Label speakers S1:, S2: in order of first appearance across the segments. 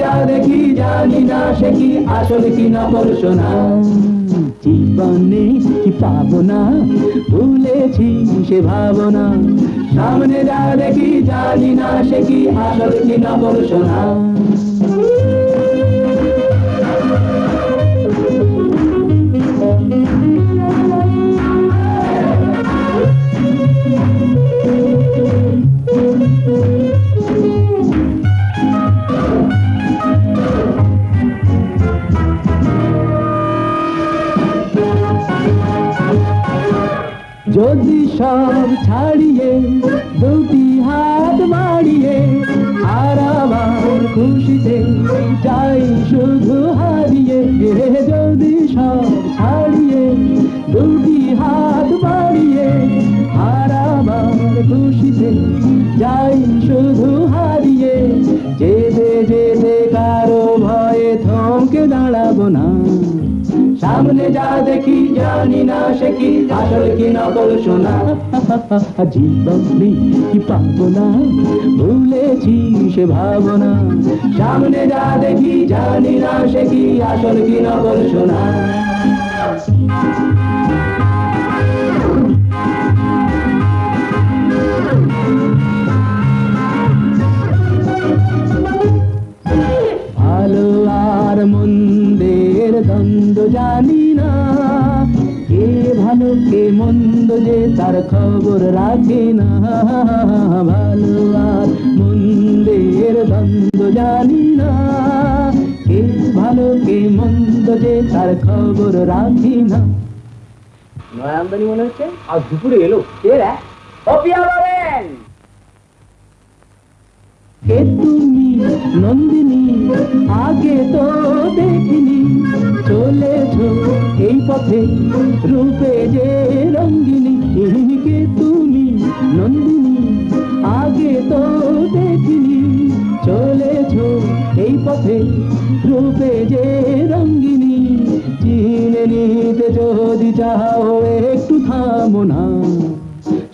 S1: যা দেখি জানি না সে কি আসল কি নকল সোনা। জীবনে কি পাবো না ভুলেছি সে ভাবনা, সামনে যা দেখি জানি না সে কি আসল কি নকল সোনা। যদি সব ছাড়িয়ে দুটি হাত বাড়িয়ে আর আমার খুশিতে যাই শুধু হারিয়ে, যদি সব ছাড়িয়ে দুটি হাত বাড়িয়ে আর আমার খুশিতে যাই শুধু হারিয়ে, যেতে যেতে কারো ভয়ে থমকে দাঁড়াবো না, সামনে যা দেখি জানি না সে কি আসল কি নকল সোনা। জীবনে কি পাবো না ভুলেছি সে ভাবনা, সামনে যা দেখি জানি না সে কি আসল কি নকল সোনা। ভালো আর মন্দের দ্বন্দ্ব জানি না, কে ভালো কে মন্দ যে তার খবর রাখে না। ভালো আর মন্দের দ্বন্দ্ব জানি না, কে ভালো কে মন্দ যে তার খবর রাখি না। নয় আমদানি মনে হচ্ছে আর দুপুরে এলো কে রে? অপিয়া বলেন কে তুমি নন্দিনী, আগে তো দেখিনি, চলেছো এই পথে রূপে যে রঙ্গিনী। কে তুমি নন্দিনী, আগে তো দেখিনি, চলেছো এই পথে রূপে যে রঙ্গিনী। চিনে নিতে যদি চাও একটু থামো না,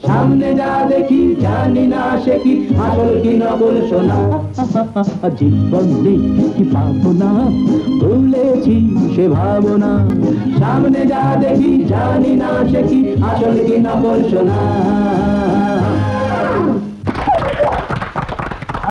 S1: সামনে যা দেখি জানি না সে কি আসল কি নকল সোনা। জীবনে কি পাবো না ভুলেছি সে ভাবনা, সামনে যা দেখি জানি না সে কি আসল কি নকল সোনা।